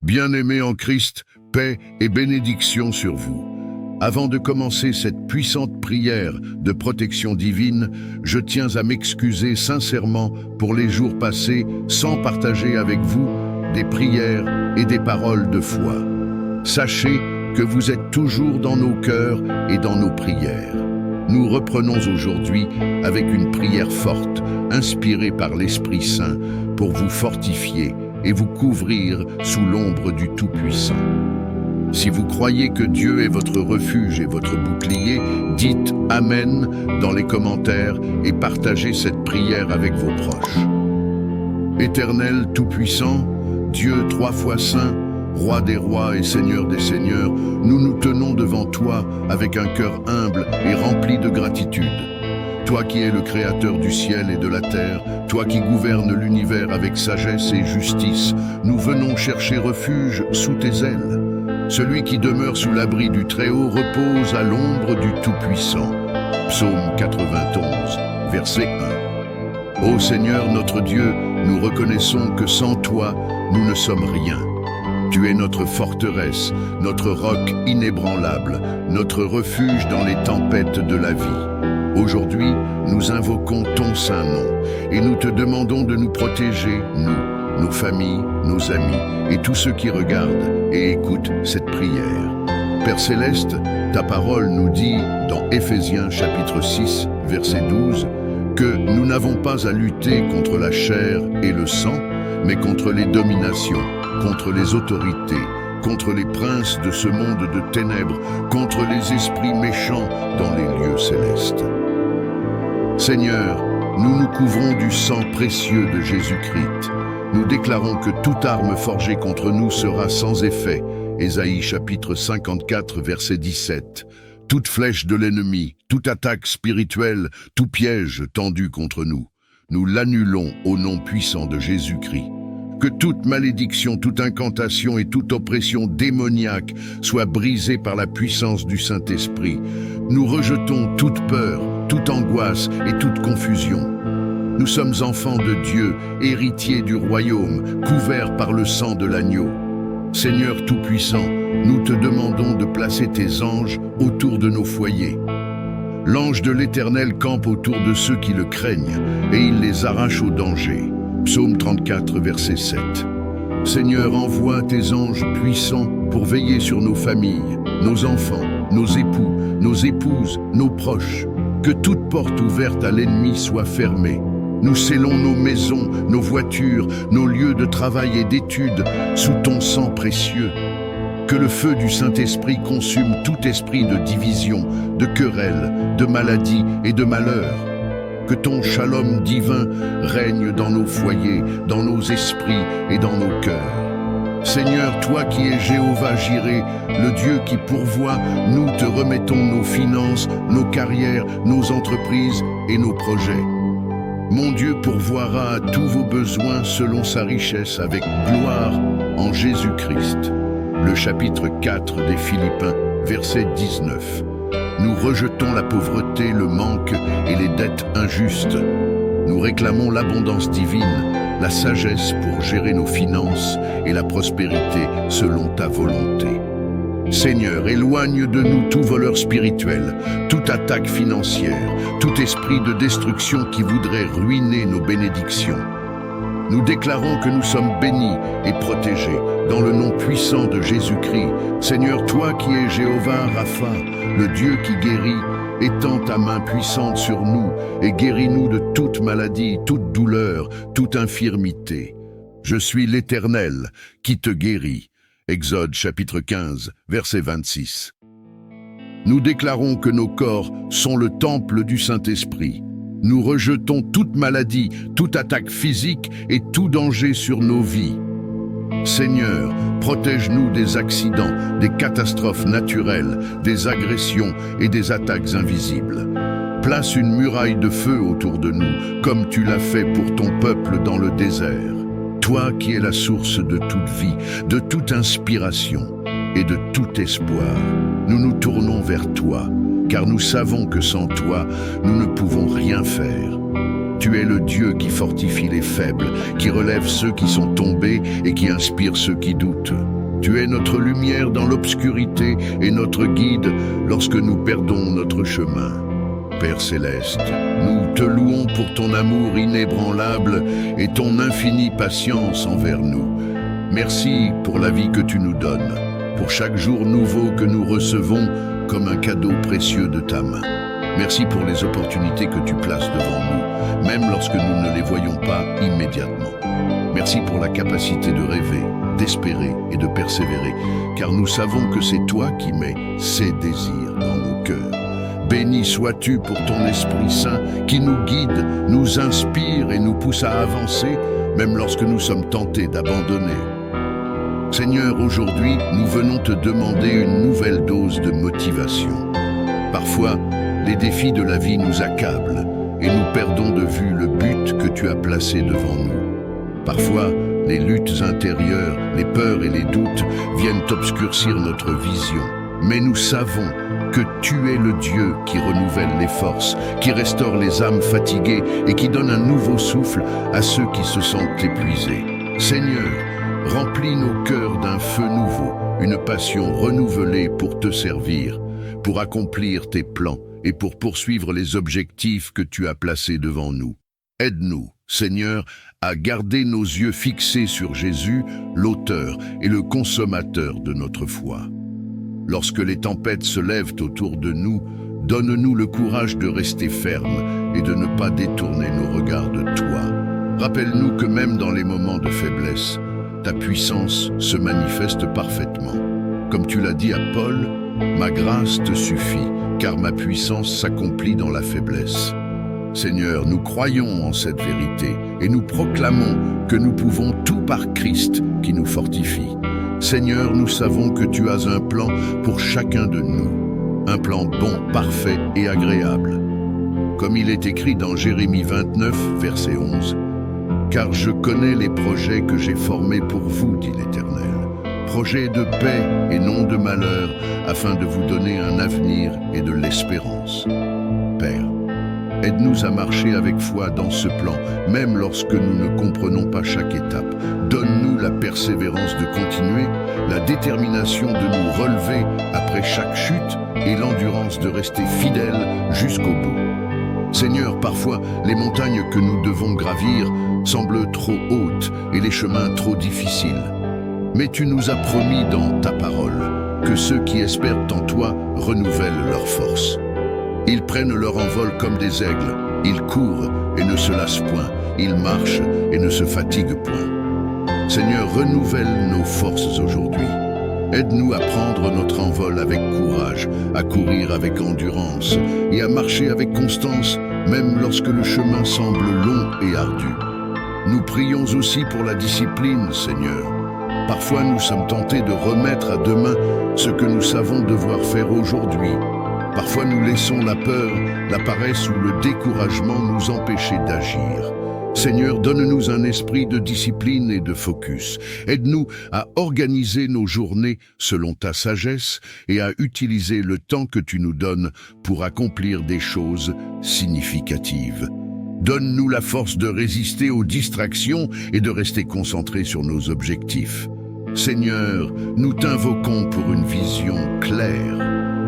Bien-aimés en Christ, paix et bénédiction sur vous. Avant de commencer cette puissante prière de protection divine, je tiens à m'excuser sincèrement pour les jours passés sans partager avec vous des prières et des paroles de foi. Sachez que vous êtes toujours dans nos cœurs et dans nos prières. Nous reprenons aujourd'hui avec une prière forte, inspirée par l'Esprit Saint, pour vous fortifier et vous couvrir sous l'ombre du Tout-Puissant. Si vous croyez que Dieu est votre refuge et votre bouclier, dites « Amen » dans les commentaires et partagez cette prière avec vos proches. Éternel Tout-Puissant, Dieu trois fois saint, Roi des rois et Seigneur des seigneurs, nous nous tenons devant toi avec un cœur humble et rempli de gratitude. Toi qui es le créateur du ciel et de la terre, toi qui gouvernes l'univers avec sagesse et justice, nous venons chercher refuge sous tes ailes. Celui qui demeure sous l'abri du Très-Haut repose à l'ombre du Tout-Puissant. Psaume 91, verset 1. Ô Seigneur notre Dieu, nous reconnaissons que sans toi, nous ne sommes rien. Tu es notre forteresse, notre roc inébranlable, notre refuge dans les tempêtes de la vie. Aujourd'hui, nous invoquons ton saint nom et nous te demandons de nous protéger, nous, nos familles, nos amis et tous ceux qui regardent et écoutent cette prière. Père Céleste, ta parole nous dit dans Éphésiens chapitre 6, verset 12, que nous n'avons pas à lutter contre la chair et le sang, mais contre les dominations, contre les autorités, contre les princes de ce monde de ténèbres, contre les esprits méchants dans les lieux célestes. Seigneur, nous nous couvrons du sang précieux de Jésus-Christ. Nous déclarons que toute arme forgée contre nous sera sans effet. Ésaïe chapitre 54, verset 17. Toute flèche de l'ennemi, toute attaque spirituelle, tout piège tendu contre nous, nous l'annulons au nom puissant de Jésus-Christ. Que toute malédiction, toute incantation et toute oppression démoniaque soit brisée par la puissance du Saint-Esprit. Nous rejetons toute peur, toute angoisse et toute confusion. Nous sommes enfants de Dieu, héritiers du royaume, couverts par le sang de l'agneau. Seigneur Tout-Puissant, nous te demandons de placer tes anges autour de nos foyers. L'ange de l'Éternel campe autour de ceux qui le craignent et il les arrache au danger. Psaume 34, verset 7. Seigneur, envoie tes anges puissants pour veiller sur nos familles, nos enfants, nos époux, nos épouses, nos proches. Que toute porte ouverte à l'ennemi soit fermée. Nous scellons nos maisons, nos voitures, nos lieux de travail et d'études sous ton sang précieux. Que le feu du Saint-Esprit consume tout esprit de division, de querelle, de maladie et de malheur. Que ton shalom divin règne dans nos foyers, dans nos esprits et dans nos cœurs. Seigneur, toi qui es Jéhovah Jireh, le Dieu qui pourvoit, nous te remettons nos finances, nos carrières, nos entreprises et nos projets. Mon Dieu pourvoira à tous vos besoins selon sa richesse avec gloire en Jésus-Christ. Le chapitre 4 des Philippiens, verset 19. Nous rejetons la pauvreté, le manque et les dettes injustes. Nous réclamons l'abondance divine, la sagesse pour gérer nos finances et la prospérité selon ta volonté. Seigneur, éloigne de nous tout voleur spirituel, toute attaque financière, tout esprit de destruction qui voudrait ruiner nos bénédictions. Nous déclarons que nous sommes bénis et protégés dans le nom puissant de Jésus-Christ. Seigneur, toi qui es Jéhovah Rapha, le Dieu qui guérit, étends ta main puissante sur nous et guéris-nous de toute maladie, toute douleur, toute infirmité. Je suis l'Éternel qui te guérit. Exode chapitre 15, verset 26. Nous déclarons que nos corps sont le temple du Saint-Esprit. Nous rejetons toute maladie, toute attaque physique et tout danger sur nos vies. Seigneur, protège-nous des accidents, des catastrophes naturelles, des agressions et des attaques invisibles. Place une muraille de feu autour de nous, comme tu l'as fait pour ton peuple dans le désert. Toi qui es la source de toute vie, de toute inspiration et de tout espoir, nous nous tournons vers toi, car nous savons que sans toi, nous ne pouvons rien faire. Tu es le Dieu qui fortifie les faibles, qui relève ceux qui sont tombés et qui inspire ceux qui doutent. Tu es notre lumière dans l'obscurité et notre guide lorsque nous perdons notre chemin. Père céleste, nous te louons pour ton amour inébranlable et ton infinie patience envers nous. Merci pour la vie que tu nous donnes, pour chaque jour nouveau que nous recevons comme un cadeau précieux de ta main. Merci pour les opportunités que tu places devant nous, même lorsque nous ne les voyons pas immédiatement. Merci pour la capacité de rêver, d'espérer et de persévérer, car nous savons que c'est toi qui mets ces désirs dans nos cœurs. Béni sois-tu pour ton Esprit Saint qui nous guide, nous inspire et nous pousse à avancer, même lorsque nous sommes tentés d'abandonner. Seigneur, aujourd'hui, nous venons te demander une nouvelle dose de motivation. Parfois, les défis de la vie nous accablent et nous perdons de vue le but que tu as placé devant nous. Parfois, les luttes intérieures, les peurs et les doutes viennent obscurcir notre vision. Mais nous savons que tu es le Dieu qui renouvelle les forces, qui restaure les âmes fatiguées et qui donne un nouveau souffle à ceux qui se sentent épuisés. Seigneur, remplis nos cœurs d'un feu nouveau, une passion renouvelée pour te servir, pour accomplir tes plans et pour poursuivre les objectifs que tu as placés devant nous. Aide-nous, Seigneur, à garder nos yeux fixés sur Jésus, l'auteur et le consommateur de notre foi. Lorsque les tempêtes se lèvent autour de nous, donne-nous le courage de rester ferme et de ne pas détourner nos regards de toi. Rappelle-nous que même dans les moments de faiblesse, ta puissance se manifeste parfaitement. Comme tu l'as dit à Paul, « Ma grâce te suffit, car ma puissance s'accomplit dans la faiblesse. » Seigneur, nous croyons en cette vérité et nous proclamons que nous pouvons tout par Christ qui nous fortifie. Seigneur, nous savons que tu as un plan pour chacun de nous, un plan bon, parfait et agréable. Comme il est écrit dans Jérémie 29, verset 11, « Car je connais les projets que j'ai formés pour vous, dit l'Éternel, projets de paix et non de malheur, afin de vous donner un avenir et de l'espérance. » Père, aide-nous à marcher avec foi dans ce plan, même lorsque nous ne comprenons pas chaque étape. Donne-nous la persévérance de continuer, la détermination de nous relever après chaque chute et l'endurance de rester fidèles jusqu'au bout. Seigneur, parfois, les montagnes que nous devons gravir semblent trop hautes et les chemins trop difficiles. Mais tu nous as promis dans ta parole que ceux qui espèrent en toi renouvellent leurs forces. Ils prennent leur envol comme des aigles, ils courent et ne se lassent point, ils marchent et ne se fatiguent point. Seigneur, renouvelle nos forces aujourd'hui. Aide-nous à prendre notre envol avec courage, à courir avec endurance et à marcher avec constance, même lorsque le chemin semble long et ardu. Nous prions aussi pour la discipline, Seigneur. Parfois, nous sommes tentés de remettre à demain ce que nous savons devoir faire aujourd'hui. Parfois, nous laissons la peur, la paresse ou le découragement nous empêcher d'agir. Seigneur, donne-nous un esprit de discipline et de focus. Aide-nous à organiser nos journées selon ta sagesse et à utiliser le temps que tu nous donnes pour accomplir des choses significatives. Donne-nous la force de résister aux distractions et de rester concentrés sur nos objectifs. Seigneur, nous t'invoquons pour une vision claire.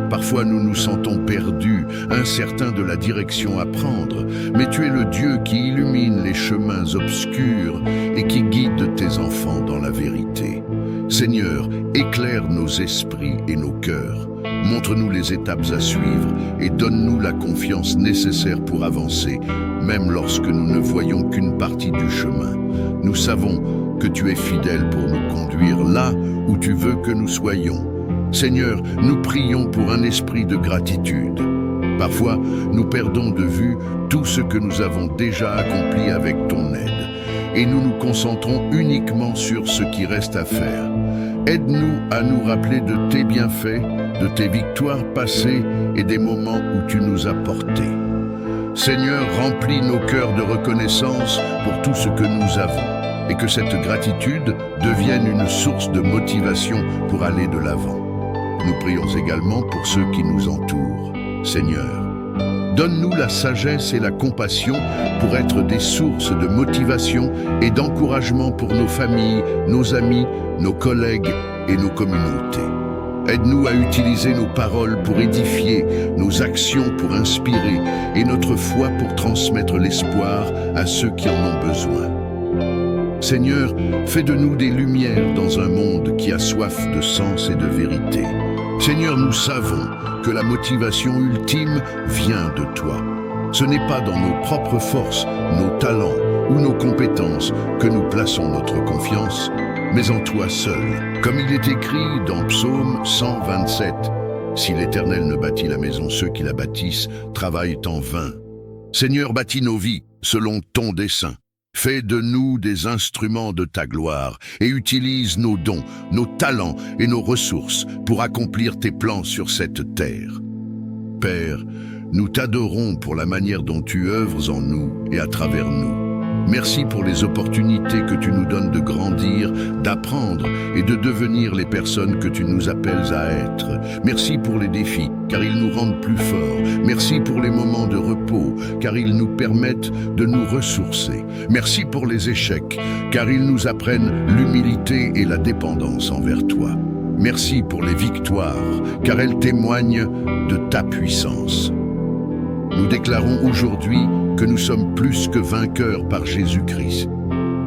Parfois nous nous sentons perdus, incertains de la direction à prendre, mais tu es le Dieu qui illumine les chemins obscurs et qui guide tes enfants dans la vérité. Seigneur, éclaire nos esprits et nos cœurs. Montre-nous les étapes à suivre et donne-nous la confiance nécessaire pour avancer, même lorsque nous ne voyons qu'une partie du chemin. Nous savons que tu es fidèle pour nous conduire là où tu veux que nous soyons. Seigneur, nous prions pour un esprit de gratitude. Parfois, nous perdons de vue tout ce que nous avons déjà accompli avec ton aide, et nous nous concentrons uniquement sur ce qui reste à faire. Aide-nous à nous rappeler de tes bienfaits, de tes victoires passées et des moments où tu nous as portés. Seigneur, remplis nos cœurs de reconnaissance pour tout ce que nous avons, et que cette gratitude devienne une source de motivation pour aller de l'avant. Nous prions également pour ceux qui nous entourent. Seigneur, donne-nous la sagesse et la compassion pour être des sources de motivation et d'encouragement pour nos familles, nos amis, nos collègues et nos communautés. Aide-nous à utiliser nos paroles pour édifier, nos actions pour inspirer et notre foi pour transmettre l'espoir à ceux qui en ont besoin. Seigneur, fais de nous des lumières dans un monde qui a soif de sens et de vérité. Seigneur, nous savons que la motivation ultime vient de toi. Ce n'est pas dans nos propres forces, nos talents ou nos compétences que nous plaçons notre confiance, mais en toi seul. Comme il est écrit dans Psaume 127, « Si l'Éternel ne bâtit la maison, ceux qui la bâtissent travaillent en vain. » Seigneur, bâtis nos vies selon ton dessein. Fais de nous des instruments de ta gloire et utilise nos dons, nos talents et nos ressources pour accomplir tes plans sur cette terre. Père, nous t'adorons pour la manière dont tu œuvres en nous et à travers nous. Merci pour les opportunités que tu nous donnes de grandir, d'apprendre et de devenir les personnes que tu nous appelles à être. Merci pour les défis, car ils nous rendent plus forts. Merci pour les moments de repos, car ils nous permettent de nous ressourcer. Merci pour les échecs, car ils nous apprennent l'humilité et la dépendance envers toi. Merci pour les victoires, car elles témoignent de ta puissance. Nous déclarons aujourd'hui que nous sommes plus que vainqueurs par Jésus-Christ.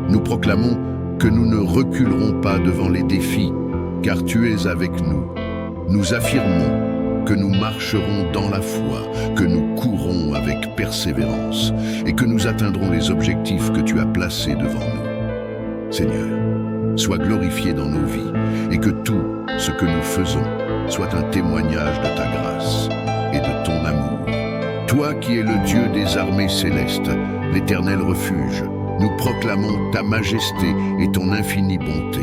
Nous proclamons que nous ne reculerons pas devant les défis, car tu es avec nous. Nous affirmons que nous marcherons dans la foi, que nous courrons avec persévérance et que nous atteindrons les objectifs que tu as placés devant nous. Seigneur, sois glorifié dans nos vies et que tout ce que nous faisons soit un témoignage de ta grâce et de ton amour. Toi qui es le Dieu des armées célestes, l'éternel refuge, nous proclamons ta majesté et ton infinie bonté.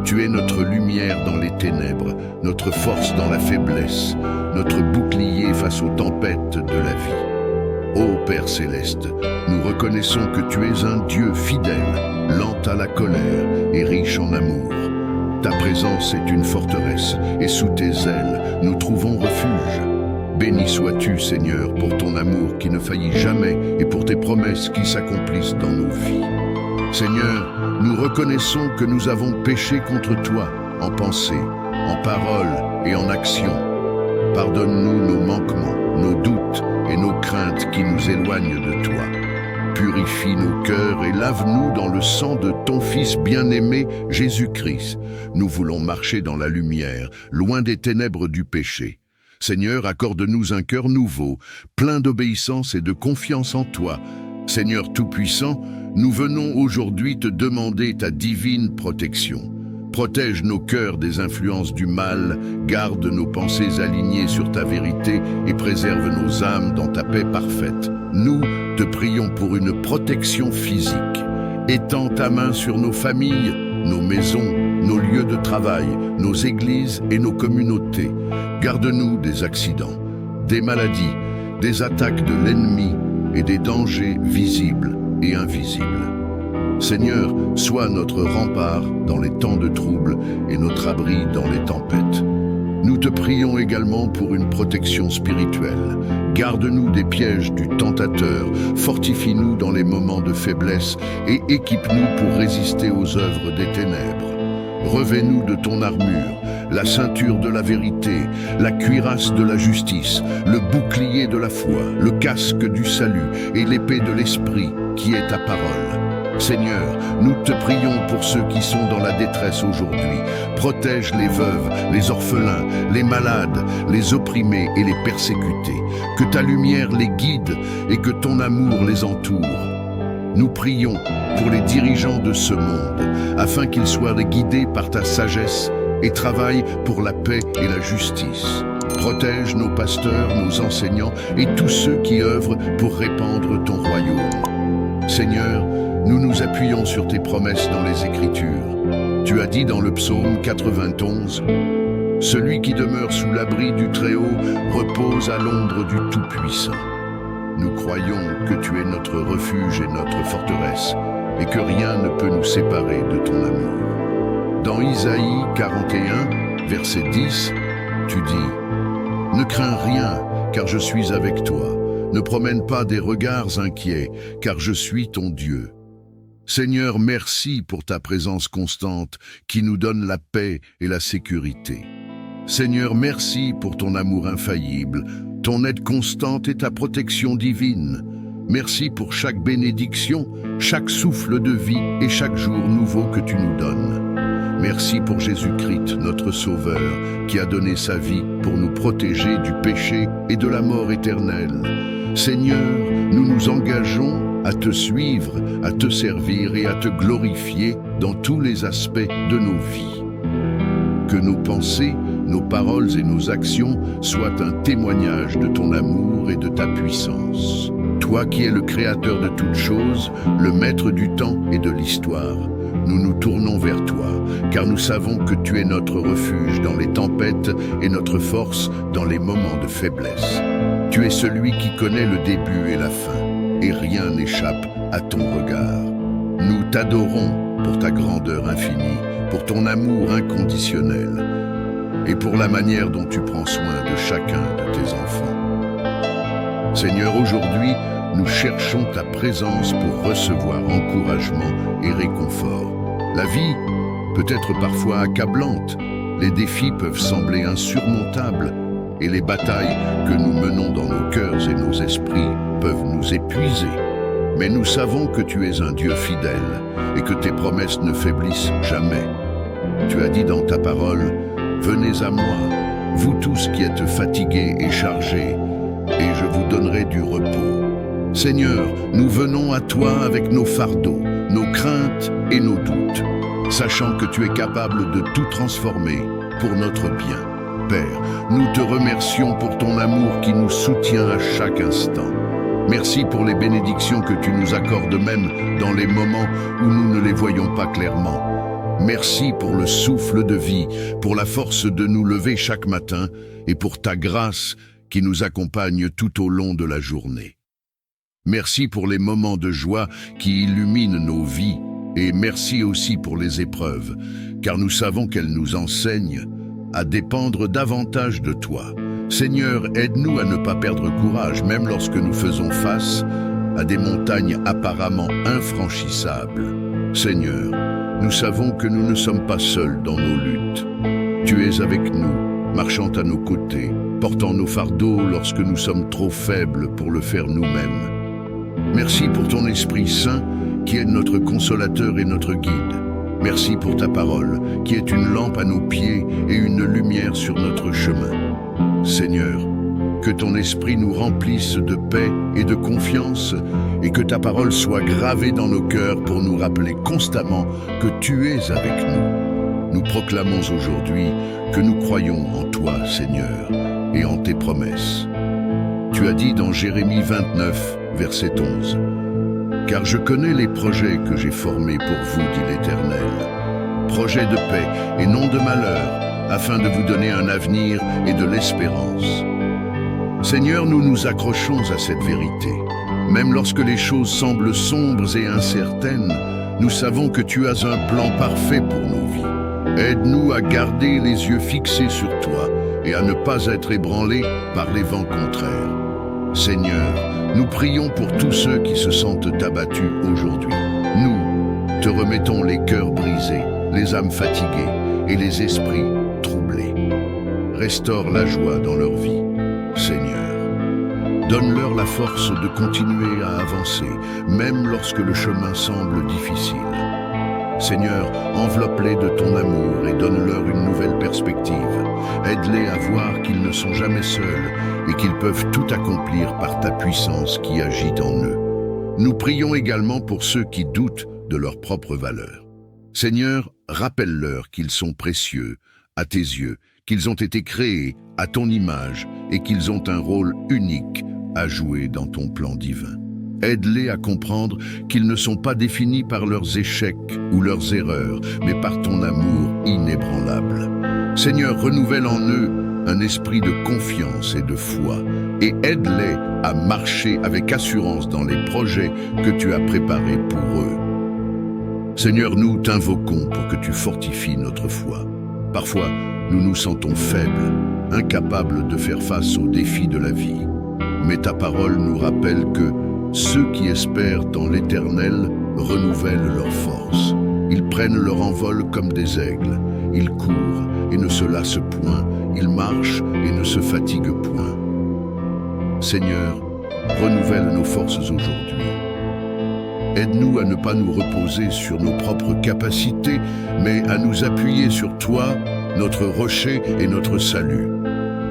Tu es notre lumière dans les ténèbres, notre force dans la faiblesse, notre bouclier face aux tempêtes de la vie. Ô Père céleste, nous reconnaissons que tu es un Dieu fidèle, lent à la colère et riche en amour. Ta présence est une forteresse et sous tes ailes, nous trouvons refuge. Béni sois-tu, Seigneur, pour ton amour qui ne faillit jamais et pour tes promesses qui s'accomplissent dans nos vies. Seigneur, nous reconnaissons que nous avons péché contre toi en pensée, en parole et en action. Pardonne-nous nos manquements, nos doutes et nos craintes qui nous éloignent de toi. Purifie nos cœurs et lave-nous dans le sang de ton Fils bien-aimé, Jésus-Christ. Nous voulons marcher dans la lumière, loin des ténèbres du péché. Seigneur, accorde-nous un cœur nouveau, plein d'obéissance et de confiance en toi. Seigneur Tout-Puissant, nous venons aujourd'hui te demander ta divine protection. Protège nos cœurs des influences du mal, garde nos pensées alignées sur ta vérité et préserve nos âmes dans ta paix parfaite. Nous te prions pour une protection physique. Étends ta main sur nos familles, nos maisons, nos lieux de travail, nos églises et nos communautés. Garde-nous des accidents, des maladies, des attaques de l'ennemi et des dangers visibles et invisibles. Seigneur, sois notre rempart dans les temps de trouble et notre abri dans les tempêtes. Nous te prions également pour une protection spirituelle. Garde-nous des pièges du tentateur, fortifie-nous dans les moments de faiblesse et équipe-nous pour résister aux œuvres des ténèbres. Revêt-nous de ton armure, la ceinture de la vérité, la cuirasse de la justice, le bouclier de la foi, le casque du salut et l'épée de l'esprit qui est ta parole. Seigneur, nous te prions pour ceux qui sont dans la détresse aujourd'hui. Protège les veuves, les orphelins, les malades, les opprimés et les persécutés. Que ta lumière les guide et que ton amour les entoure. Nous prions pour les dirigeants de ce monde, afin qu'ils soient guidés par ta sagesse et travaillent pour la paix et la justice. Protège nos pasteurs, nos enseignants et tous ceux qui œuvrent pour répandre ton royaume. Seigneur, nous nous appuyons sur tes promesses dans les Écritures. Tu as dit dans le psaume 91, « Celui qui demeure sous l'abri du Très-Haut repose à l'ombre du Tout-Puissant. » Nous croyons que tu es notre refuge et notre forteresse, et que rien ne peut nous séparer de ton amour. Dans Isaïe 41, verset 10, tu dis « Ne crains rien, car je suis avec toi. Ne promène pas des regards inquiets, car je suis ton Dieu. Seigneur, merci pour ta présence constante qui nous donne la paix et la sécurité. Seigneur, merci pour ton amour infaillible, ton aide constante et ta protection divine. Merci pour chaque bénédiction, chaque souffle de vie et chaque jour nouveau que tu nous donnes. Merci pour Jésus-Christ, notre Sauveur, qui a donné sa vie pour nous protéger du péché et de la mort éternelle. Seigneur, nous nous engageons à te suivre, à te servir et à te glorifier dans tous les aspects de nos vies. Que nos pensées, nos paroles et nos actions soient un témoignage de ton amour et de ta puissance. Toi qui es le Créateur de toutes choses, le Maître du temps et de l'histoire, nous nous tournons vers toi, car nous savons que tu es notre refuge dans les tempêtes et notre force dans les moments de faiblesse. Tu es celui qui connaît le début et la fin, et rien n'échappe à ton regard. Nous t'adorons pour ta grandeur infinie, pour ton amour inconditionnel, et pour la manière dont tu prends soin de chacun de tes enfants. Seigneur, aujourd'hui, nous cherchons ta présence pour recevoir encouragement et réconfort. La vie peut être parfois accablante, les défis peuvent sembler insurmontables, et les batailles que nous menons dans nos cœurs et nos esprits peuvent nous épuiser. Mais nous savons que tu es un Dieu fidèle et que tes promesses ne faiblissent jamais. Tu as dit dans ta parole, « Venez à moi, vous tous qui êtes fatigués et chargés, et je vous donnerai du repos. » Seigneur, nous venons à toi avec nos fardeaux, nos craintes et nos doutes, sachant que tu es capable de tout transformer pour notre bien. Père, nous te remercions pour ton amour qui nous soutient à chaque instant. Merci pour les bénédictions que tu nous accordes même dans les moments où nous ne les voyons pas clairement. Merci pour le souffle de vie, pour la force de nous lever chaque matin et pour ta grâce qui nous accompagne tout au long de la journée. Merci pour les moments de joie qui illuminent nos vies et merci aussi pour les épreuves, car nous savons qu'elles nous enseignent à dépendre davantage de toi. Seigneur, aide-nous à ne pas perdre courage, même lorsque nous faisons face à des montagnes apparemment infranchissables. Seigneur, nous savons que nous ne sommes pas seuls dans nos luttes. Tu es avec nous, marchant à nos côtés, portant nos fardeaux lorsque nous sommes trop faibles pour le faire nous-mêmes. Merci pour ton Esprit Saint, qui est notre consolateur et notre guide. Merci pour ta parole, qui est une lampe à nos pieds et une lumière sur notre chemin. Seigneur, que ton esprit nous remplisse de paix et de confiance, et que ta parole soit gravée dans nos cœurs pour nous rappeler constamment que tu es avec nous. Nous proclamons aujourd'hui que nous croyons en toi, Seigneur, et en tes promesses. Tu as dit dans Jérémie 29, verset 11, « Car je connais les projets que j'ai formés pour vous, dit l'Éternel, projets de paix et non de malheur, afin de vous donner un avenir et de l'espérance. » Seigneur, nous nous accrochons à cette vérité. Même lorsque les choses semblent sombres et incertaines, nous savons que tu as un plan parfait pour nos vies. Aide-nous à garder les yeux fixés sur toi et à ne pas être ébranlés par les vents contraires. Seigneur, nous prions pour tous ceux qui se sentent abattus aujourd'hui. Nous te remettons les cœurs brisés, les âmes fatiguées et les esprits troublés. Restaure la joie dans leur vie, Seigneur. Donne-leur la force de continuer à avancer, même lorsque le chemin semble difficile. Seigneur, enveloppe-les de ton amour et donne-leur une nouvelle perspective. Aide-les à voir qu'ils ne sont jamais seuls et qu'ils peuvent tout accomplir par ta puissance qui agit en eux. Nous prions également pour ceux qui doutent de leur propre valeur. Seigneur, rappelle-leur qu'ils sont précieux à tes yeux, qu'ils ont été créés à ton image et qu'ils ont un rôle unique à jouer dans ton plan divin. Aide-les à comprendre qu'ils ne sont pas définis par leurs échecs ou leurs erreurs, mais par ton amour inébranlable. Seigneur, renouvelle en eux un esprit de confiance et de foi, et aide-les à marcher avec assurance dans les projets que tu as préparés pour eux. Seigneur, nous t'invoquons pour que tu fortifies notre foi. Parfois, nous nous sentons faibles, incapables de faire face aux défis de la vie. Mais ta parole nous rappelle que ceux qui espèrent dans l'Éternel renouvelle leurs forces. Ils prennent leur envol comme des aigles. Ils courent et ne se lassent point. Ils marchent et ne se fatiguent point. Seigneur, renouvelle nos forces aujourd'hui. Aide-nous à ne pas nous reposer sur nos propres capacités, mais à nous appuyer sur toi, notre rocher et notre salut.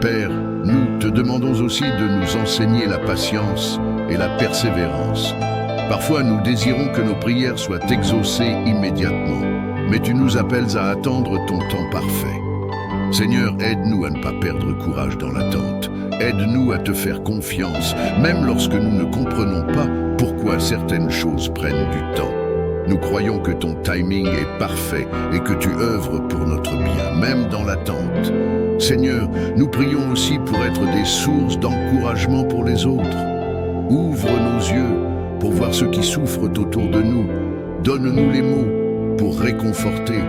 Père, nous te demandons aussi de nous enseigner la patience et la persévérance. Parfois, nous désirons que nos prières soient exaucées immédiatement, mais tu nous appelles à attendre ton temps parfait. Seigneur, aide-nous à ne pas perdre courage dans l'attente. Aide-nous à te faire confiance, même lorsque nous ne comprenons pas pourquoi certaines choses prennent du temps. Nous croyons que ton timing est parfait et que tu œuvres pour notre bien, même dans l'attente. Seigneur, nous prions aussi pour être des sources d'encouragement pour les autres. Ouvre nos yeux pour voir ceux qui souffrent autour de nous. Donne-nous les mots pour réconforter,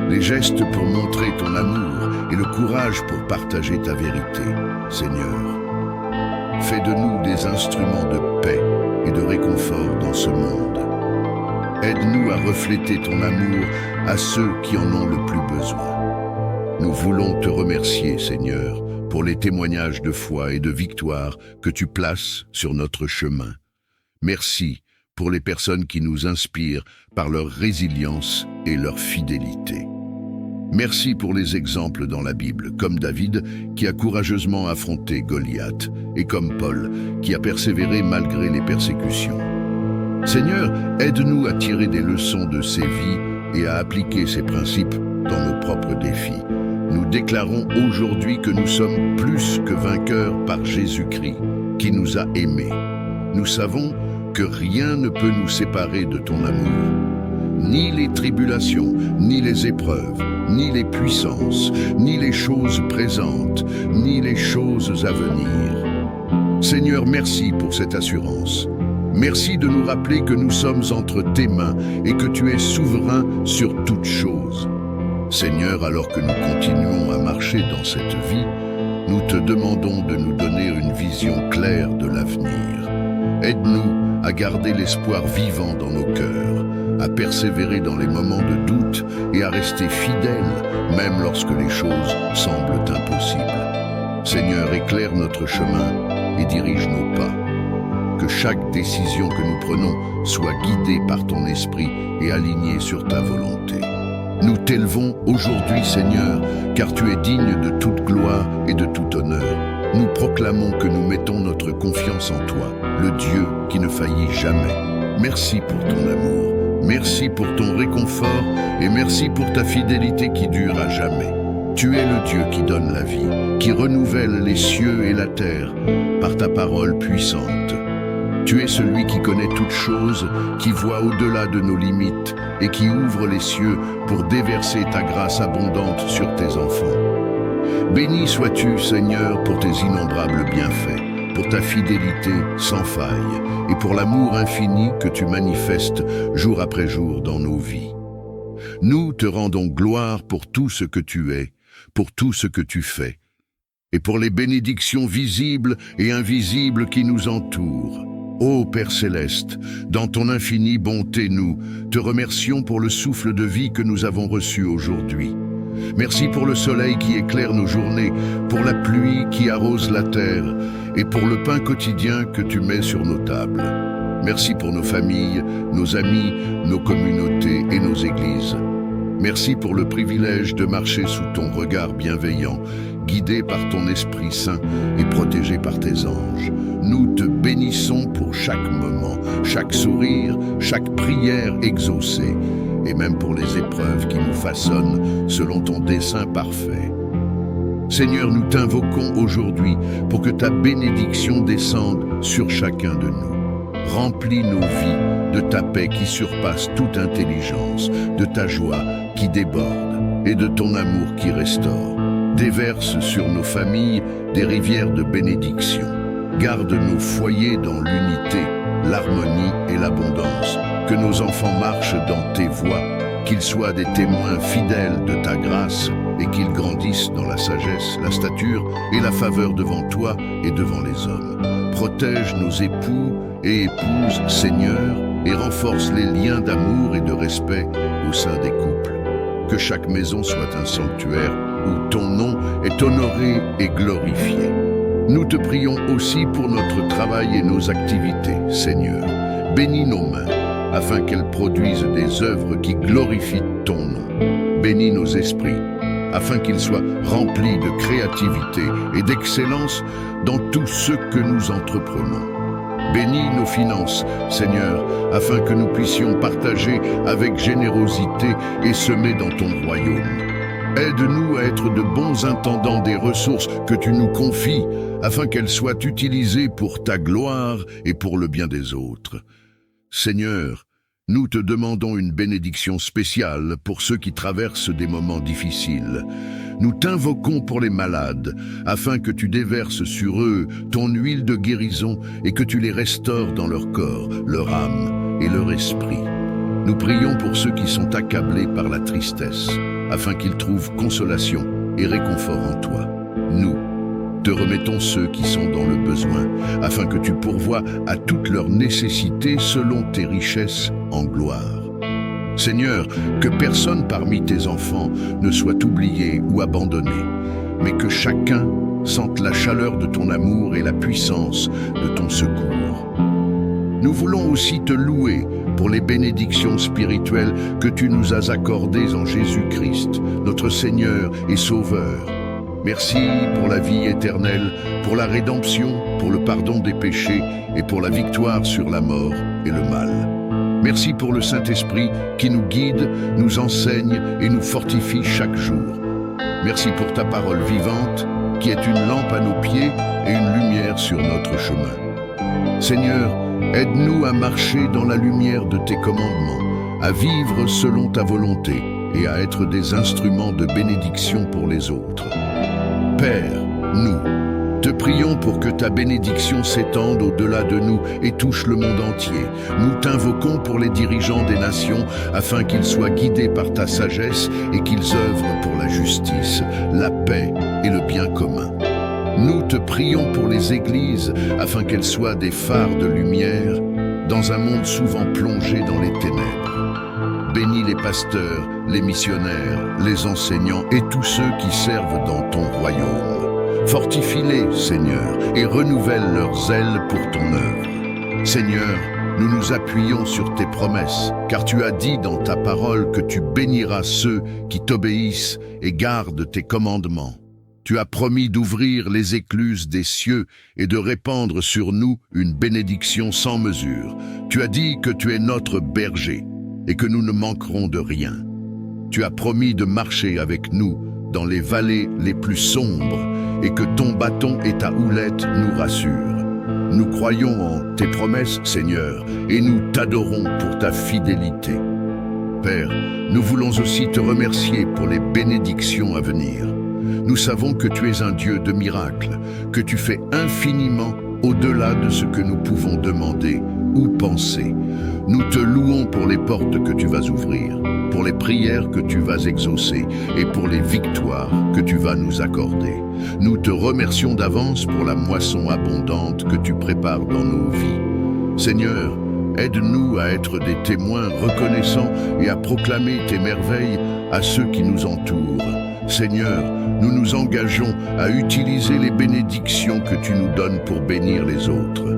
les gestes pour montrer ton amour et le courage pour partager ta vérité. Seigneur, fais de nous des instruments de paix et de réconfort dans ce monde. Aide-nous à refléter ton amour à ceux qui en ont le plus besoin. Nous voulons te remercier, Seigneur, pour les témoignages de foi et de victoire que tu places sur notre chemin. Merci pour les personnes qui nous inspirent par leur résilience et leur fidélité. Merci pour les exemples dans la Bible, comme David qui a courageusement affronté Goliath, et comme Paul qui a persévéré malgré les persécutions. Seigneur, aide-nous à tirer des leçons de ces vies et à appliquer ces principes dans nos propres défis. Nous déclarons aujourd'hui que nous sommes plus que vainqueurs par Jésus-Christ, qui nous a aimés. Nous savons que rien ne peut nous séparer de ton amour. Ni les tribulations, ni les épreuves, ni les puissances, ni les choses présentes, ni les choses à venir. Seigneur, merci pour cette assurance. Merci de nous rappeler que nous sommes entre tes mains et que tu es souverain sur toutes choses. Seigneur, alors que nous continuons à marcher dans cette vie, nous te demandons de nous donner une vision claire de l'avenir. Aide-nous à garder l'espoir vivant dans nos cœurs, à persévérer dans les moments de doute et à rester fidèles, même lorsque les choses semblent impossibles. Seigneur, éclaire notre chemin et dirige nos pas. Que chaque décision que nous prenons soit guidée par ton esprit et alignée sur ta volonté. Nous t'élevons aujourd'hui, Seigneur, car tu es digne de toute gloire et de tout honneur. Nous proclamons que nous mettons notre confiance en toi, le Dieu qui ne faillit jamais. Merci pour ton amour, merci pour ton réconfort et merci pour ta fidélité qui dure à jamais. Tu es le Dieu qui donne la vie, qui renouvelle les cieux et la terre par ta parole puissante. Tu es celui qui connaît toutes choses, qui voit au-delà de nos limites et qui ouvre les cieux pour déverser ta grâce abondante sur tes enfants. Béni sois-tu, Seigneur, pour tes innombrables bienfaits, pour ta fidélité sans faille et pour l'amour infini que tu manifestes jour après jour dans nos vies. Nous te rendons gloire pour tout ce que tu es, pour tout ce que tu fais, et pour les bénédictions visibles et invisibles qui nous entourent. Ô Père Céleste, dans ton infinie bonté, nous te remercions pour le souffle de vie que nous avons reçu aujourd'hui. Merci pour le soleil qui éclaire nos journées, pour la pluie qui arrose la terre et pour le pain quotidien que tu mets sur nos tables. Merci pour nos familles, nos amis, nos communautés et nos églises. Merci pour le privilège de marcher sous ton regard bienveillant, guidé par ton Esprit Saint et protégé par tes anges. Nous te bénissons pour chaque moment, chaque sourire, chaque prière exaucée, et même pour les épreuves qui nous façonnent selon ton dessein parfait. Seigneur, nous t'invoquons aujourd'hui pour que ta bénédiction descende sur chacun de nous. Remplis nos vies de ta paix qui surpasse toute intelligence, de ta joie qui déborde et de ton amour qui restaure. Déverse sur nos familles des rivières de bénédiction. Garde nos foyers dans l'unité, l'harmonie et l'abondance. Que nos enfants marchent dans tes voies, qu'ils soient des témoins fidèles de ta grâce et qu'ils grandissent dans la sagesse, la stature et la faveur devant toi et devant les hommes. Protège nos époux et épouses, Seigneur, et renforce les liens d'amour et de respect au sein des couples. Que chaque maison soit un sanctuaire où ton nom est honoré et glorifié. Nous te prions aussi pour notre travail et nos activités, Seigneur. Bénis nos mains, afin qu'elles produisent des œuvres qui glorifient ton nom. Bénis nos esprits, afin qu'ils soient remplis de créativité et d'excellence dans tout ce que nous entreprenons. Bénis nos finances, Seigneur, afin que nous puissions partager avec générosité et semer dans ton royaume. Aide-nous à être de bons intendants des ressources que tu nous confies, afin qu'elles soient utilisées pour ta gloire et pour le bien des autres. Seigneur, nous te demandons une bénédiction spéciale pour ceux qui traversent des moments difficiles. Nous t'invoquons pour les malades, afin que tu déverses sur eux ton huile de guérison et que tu les restaures dans leur corps, leur âme et leur esprit. Nous prions pour ceux qui sont accablés par la tristesse, afin qu'ils trouvent consolation et réconfort en toi. Nous te remettons ceux qui sont dans le besoin, afin que tu pourvoies à toutes leurs nécessités selon tes richesses en gloire. Seigneur, que personne parmi tes enfants ne soit oublié ou abandonné, mais que chacun sente la chaleur de ton amour et la puissance de ton secours. Nous voulons aussi te louer pour les bénédictions spirituelles que tu nous as accordées en Jésus-Christ, notre Seigneur et Sauveur. Merci pour la vie éternelle, pour la rédemption, pour le pardon des péchés et pour la victoire sur la mort et le mal. Merci pour le Saint-Esprit qui nous guide, nous enseigne et nous fortifie chaque jour. Merci pour ta parole vivante qui est une lampe à nos pieds et une lumière sur notre chemin. Seigneur, aide-nous à marcher dans la lumière de tes commandements, à vivre selon ta volonté et à être des instruments de bénédiction pour les autres. Père, nous te prions pour que ta bénédiction s'étende au-delà de nous et touche le monde entier. Nous t'invoquons pour les dirigeants des nations, afin qu'ils soient guidés par ta sagesse et qu'ils œuvrent pour la justice, la paix et le bien commun. Nous te prions pour les églises, afin qu'elles soient des phares de lumière dans un monde souvent plongé dans les ténèbres. Bénis les pasteurs, les missionnaires, les enseignants et tous ceux qui servent dans ton royaume. Fortifie-les, Seigneur, et renouvelle leurs ailes pour ton œuvre. Seigneur, nous nous appuyons sur tes promesses, car tu as dit dans ta parole que tu béniras ceux qui t'obéissent et gardent tes commandements. Tu as promis d'ouvrir les écluses des cieux et de répandre sur nous une bénédiction sans mesure. Tu as dit que tu es notre berger et que nous ne manquerons de rien. Tu as promis de marcher avec nous dans les vallées les plus sombres et que ton bâton et ta houlette nous rassurent. Nous croyons en tes promesses, Seigneur, et nous t'adorons pour ta fidélité. Père, nous voulons aussi te remercier pour les bénédictions à venir. Nous savons que tu es un Dieu de miracles, que tu fais infiniment au-delà de ce que nous pouvons demander ou penser. Nous te louons pour les portes que tu vas ouvrir, pour les prières que tu vas exaucer et pour les victoires que tu vas nous accorder. Nous te remercions d'avance pour la moisson abondante que tu prépares dans nos vies. Seigneur, aide-nous à être des témoins reconnaissants et à proclamer tes merveilles à ceux qui nous entourent. Seigneur, nous nous engageons à utiliser les bénédictions que tu nous donnes pour bénir les autres.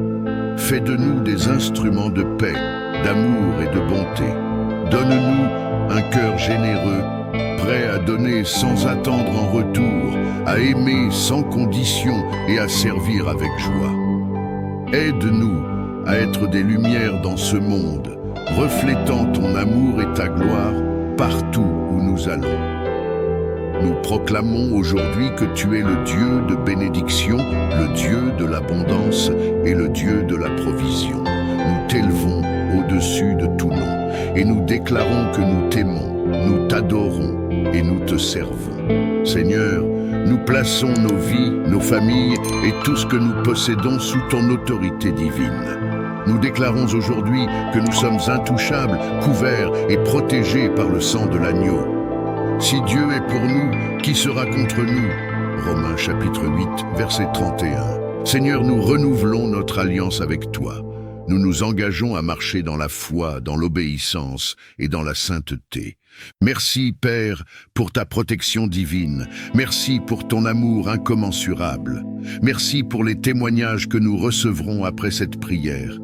Fais de nous des instruments de paix, d'amour et de bonté. Donne-nous un cœur généreux, prêt à donner sans attendre en retour, à aimer sans condition et à servir avec joie. Aide-nous à être des lumières dans ce monde, reflétant ton amour et ta gloire partout où nous allons. Nous proclamons aujourd'hui que tu es le Dieu de bénédiction, le Dieu de l'abondance et le Dieu de la provision. Nous t'élevons au-dessus de tout nom et nous déclarons que nous t'aimons, nous t'adorons et nous te servons. Seigneur, nous plaçons nos vies, nos familles et tout ce que nous possédons sous ton autorité divine. Nous déclarons aujourd'hui que nous sommes intouchables, couverts et protégés par le sang de l'agneau. Si Dieu est pour nous, qui sera contre nous? Romains chapitre 8, verset 31. Seigneur, nous renouvelons notre alliance avec toi. nous nous engageons à marcher dans la foi, dans l'obéissance et dans la sainteté. Merci, Père, pour ta protection divine. Merci pour ton amour incommensurable. Merci pour les témoignages que nous recevrons après cette prière.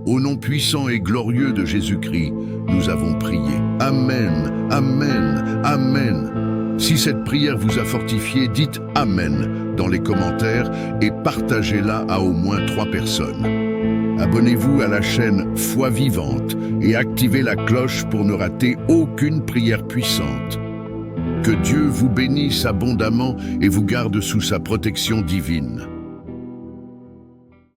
Au nom puissant et glorieux de Jésus-Christ, nous avons prié. Amen, Amen, Amen. Si cette prière vous a fortifié, dites Amen dans les commentaires et partagez-la à au moins 3 personnes. Abonnez-vous à la chaîne Foi Vivante et activez la cloche pour ne rater aucune prière puissante. Que Dieu vous bénisse abondamment et vous garde sous sa protection divine.